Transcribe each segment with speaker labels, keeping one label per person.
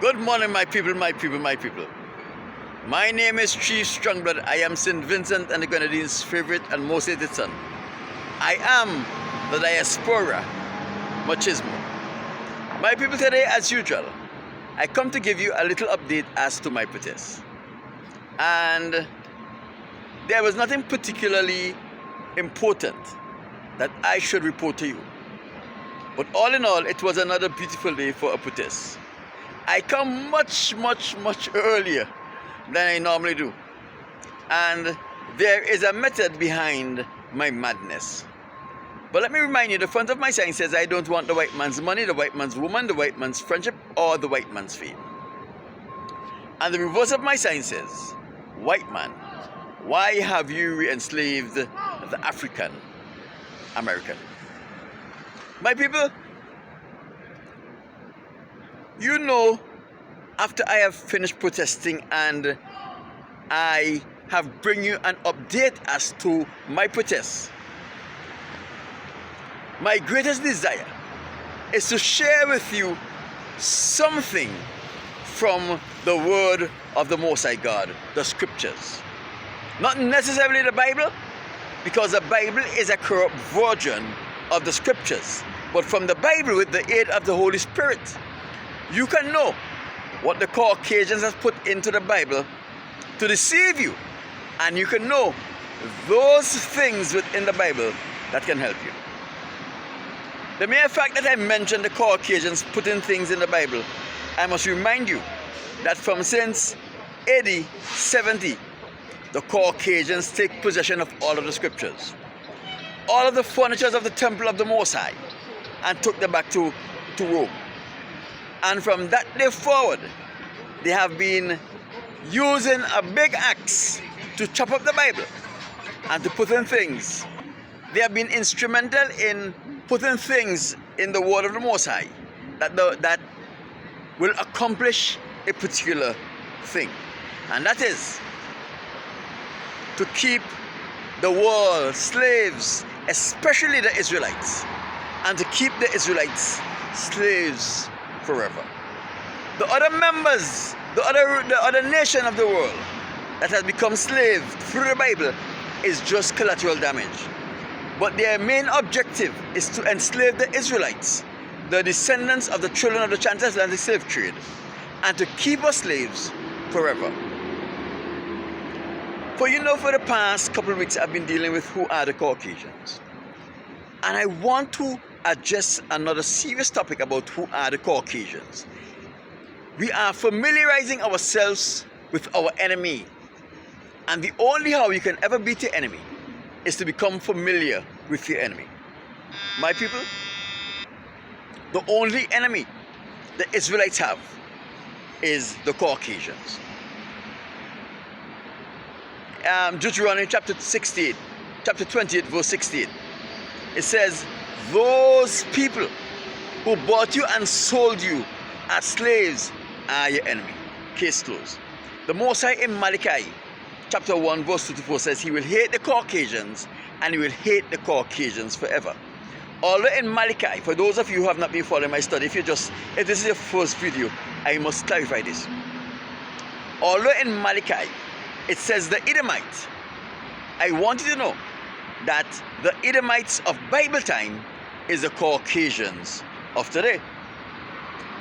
Speaker 1: Good morning, my people, my people, my people. My name is Chief Strongblood. I am St. Vincent and the Grenadines' favorite and most hated son. I am the diaspora machismo. My people, today, as usual, I come to give you a little update as to my protest. And there was nothing particularly important that I should report to you. But all in all, it was another beautiful day for a protest. I come much earlier than I normally do. And there is a method behind my madness. But let me remind you, the front of my sign says, I don't want the white man's money, the white man's woman, the white man's friendship, or the white man's fame. And the reverse of my sign says, white man, why have you re-enslaved the African American? My people, you know, after I have finished protesting and I have bring you an update as to my protest, my greatest desire is to share with you something from the word of the Most High God, the scriptures. Not necessarily the Bible, because the Bible is a corrupt version of the scriptures, but from the Bible, with the aid of the Holy Spirit, you can know what the Caucasians have put into the Bible to deceive you, and you can know those things within the Bible that can help you. The mere fact that I mentioned the Caucasians putting things in the Bible, I must remind you that from since AD 70, the Caucasians take possession of all of the scriptures, all of the furnitures of the temple of the Most High, and took them back to Rome. And from that day forward, they have been using a big axe to chop up the Bible and to put in things. They have been instrumental in putting things in the word of the Most High that will accomplish a particular thing. And that is to keep the world slaves, especially the Israelites, and to keep the Israelites slaves forever. The other members, the other nation of the world that has become slave through the Bible is just collateral damage. But their main objective is to enslave the Israelites, the descendants of the children of the transatlantic slave trade, and to keep us slaves forever. For you know, for the past couple of weeks, I've been dealing with who are the Caucasians. And I want to address another serious topic about who are the Caucasians. We are familiarizing ourselves with our enemy. And the only how you can ever beat your enemy is to become familiar with your enemy. My people, the only enemy the Israelites have is the Caucasians. Deuteronomy chapter 28, verse 68. It says, those people who bought you and sold you as slaves are your enemy. Case closed. The Most High in Malachi chapter 1 verse 24 says he will hate the Caucasians and he will hate the Caucasians forever. Although in Malachi, for those of you who have not been following my study, if this is your first video, I must clarify this. Although in Malachi it says the Edomite, I want you to know that the Edomites of Bible time is the Caucasians of today.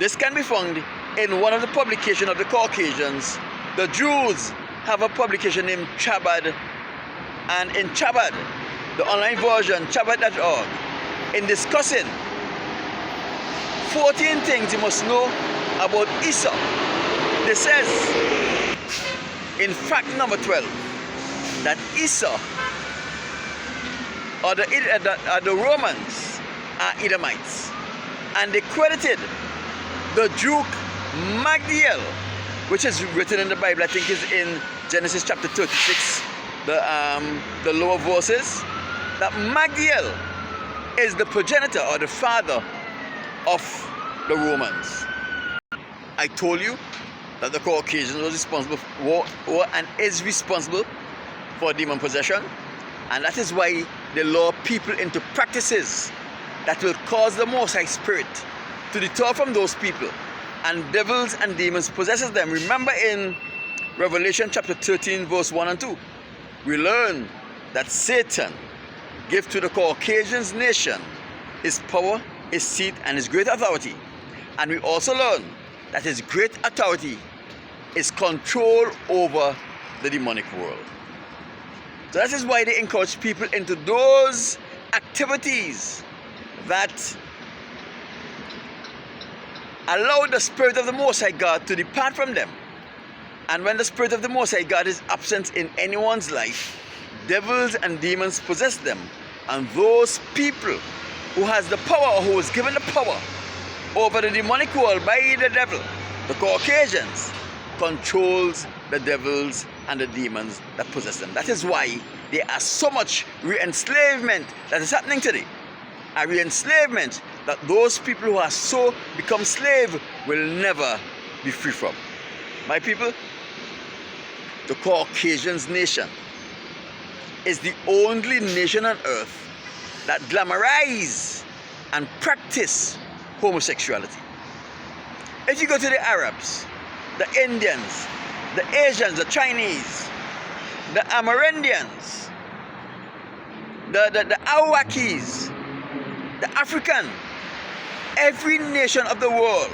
Speaker 1: This can be found in one of the publications of the Caucasians. The Jews have a publication named Chabad, and in Chabad, the online version, chabad.org, in discussing 14 things you must know about Esau, they says in fact number 12 that Esau or the Romans are Edomites, and they credited the Duke Magdiel, which is written in the Bible, I think is in Genesis chapter 36, the lower verses, that Magdiel is the progenitor or the father of the Romans. I told you that the Caucasians was responsible for, and is responsible for demon possession, and that is why they lure people into practices that will cause the Most High Spirit to deter from those people and devils and demons possesses them. Remember in Revelation chapter 13 verse 1 and 2, we learn that Satan gave to the Caucasians nation his power, his seat, and his great authority. And we also learn that his great authority is control over the demonic world. So that is why they encourage people into those activities that allow the Spirit of the Most High God to depart from them. And when the Spirit of the Most High God is absent in anyone's life, devils and demons possess them. And those people who has the power, or who was given the power over the demonic world by the devil, the Caucasians, controls the devils and the demons that possess them. That is why there are so much re-enslavement that is happening today. A re-enslavement that those people who are so become slave will never be free from. My people, the Caucasians nation is the only nation on earth that glamorize and practice homosexuality. If you go to the Arabs, the Indians, the Asians, the Chinese, the Amerindians, the Awakis, the African, every nation of the world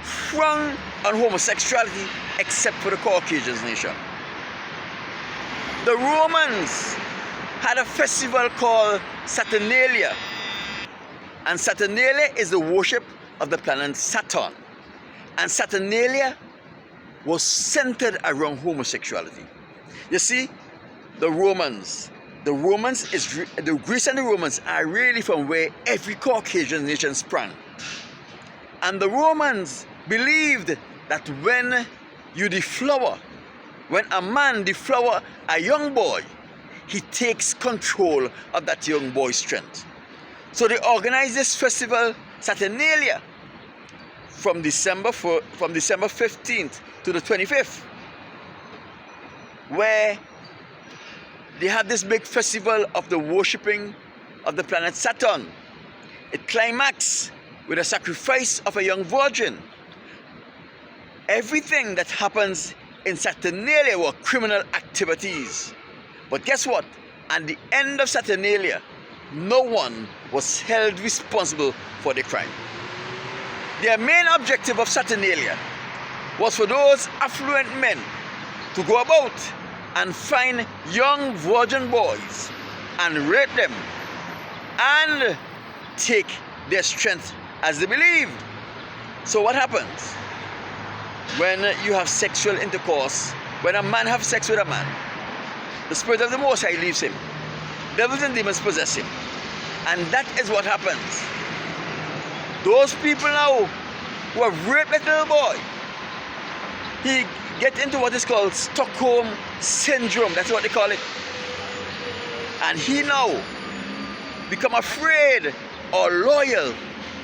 Speaker 1: frown on homosexuality except for the Caucasians nation. The Romans had a festival called Saturnalia, and Saturnalia is the worship of the planet Saturn, and Saturnalia was centered around homosexuality. You see, the Greece and the Romans are really from where every Caucasian nation sprang. And the Romans believed that when you deflower, when a man deflower a young boy, he takes control of that young boy's strength. So they organized this festival, Saturnalia, from December 15th to the 25th, where they had this big festival of the worshipping of the planet Saturn. It climaxed with a sacrifice of a young virgin. Everything that happens in Saturnalia were criminal activities. But guess what? At the end of Saturnalia, no one was held responsible for the crime. Their main objective of Saturnalia was for those affluent men to go about and find young virgin boys and rape them and take their strength as they believed. So what happens when you have sexual intercourse? When a man has sex with a man, the Spirit of the Most High leaves him. Devils and demons possess him. And that is what happens. Those people now who have raped that little boy, he gets into what is called Stockholm Syndrome. That's what they call it. And he now become afraid or loyal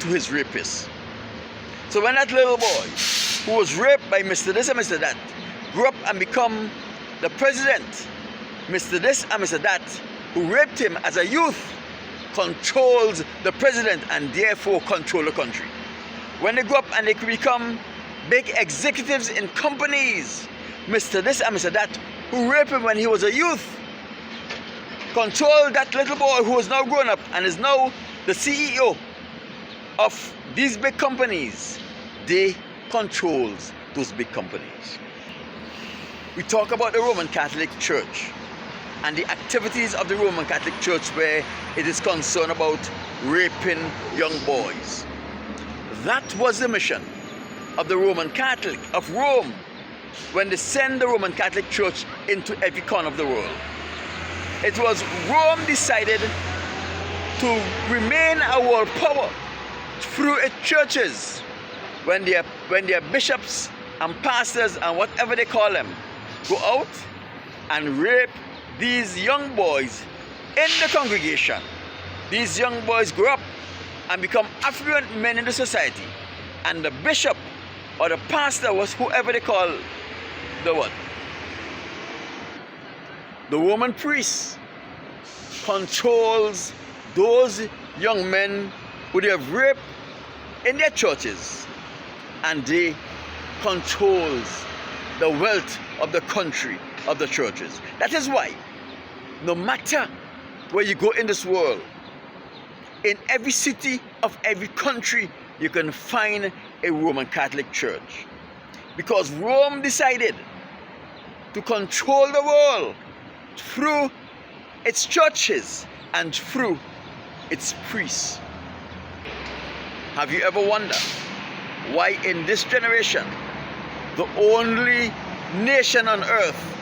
Speaker 1: to his rapist. So when that little boy who was raped by Mr. This and Mr. That grew up and become the president, Mr. This and Mr. That, who raped him as a youth, controls the president and therefore control the country. When they grow up and they become big executives in companies, Mr. This and Mr. That, who raped him when he was a youth, control that little boy who is now grown up and is now the CEO of these big companies. They control those big companies. We talk about the Roman Catholic Church and the activities of the Roman Catholic Church where it is concerned about raping young boys. That was the mission of the Roman Catholic of Rome when they sent the Roman Catholic Church into every corner of the world. It was Rome decided to remain a world power through its churches when their bishops and pastors and whatever they call them go out and rape these young boys in the congregation. These young boys grow up and become affluent men in the society, and the bishop or the pastor was whoever they call the what? The Roman priest controls those young men who they have raped in their churches. and they controls the wealth of the country, of the churches. That is why, no matter where you go in this world, in every city of every country, you can find a Roman Catholic church. Because Rome decided to control the world through its churches and through its priests. Have you ever wondered why in this generation, the only nation on earth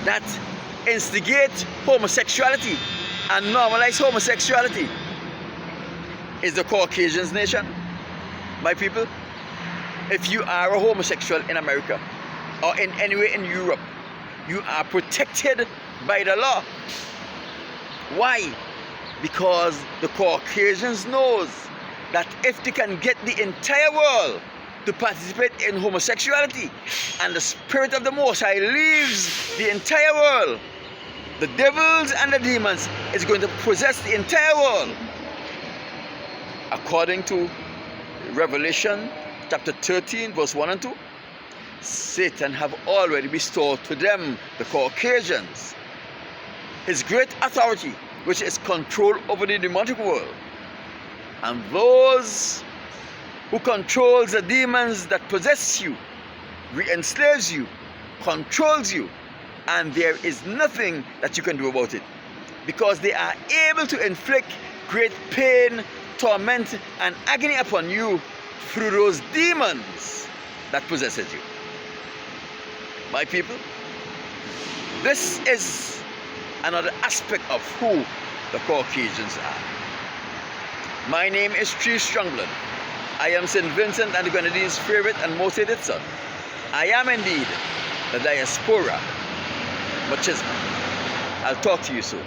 Speaker 1: that instigates homosexuality and normalize homosexuality is the Caucasians nation? My people, if you are a homosexual in America or in anywhere in Europe, you are protected by the law. Why? Because the Caucasians knows that if they can get the entire world to participate in homosexuality and the spirit of the Most High leaves the entire world, the devils and the demons is going to possess the entire world. According to Revelation chapter 13 verse 1 and 2, Satan have already bestowed to them, the Caucasians, his great authority, which is control over the demonic world. And those who controls the demons that possess you, re-enslaves you, controls you, and there is nothing that you can do about it, because they are able to inflict great pain, torment, and agony upon you through those demons that possesses you. My people, this is another aspect of who the Caucasians are. My name is Chief Strongblood. I am St. Vincent and the Grenadines' favorite and most hated son. I am indeed the diaspora machismo. I'll talk to you soon.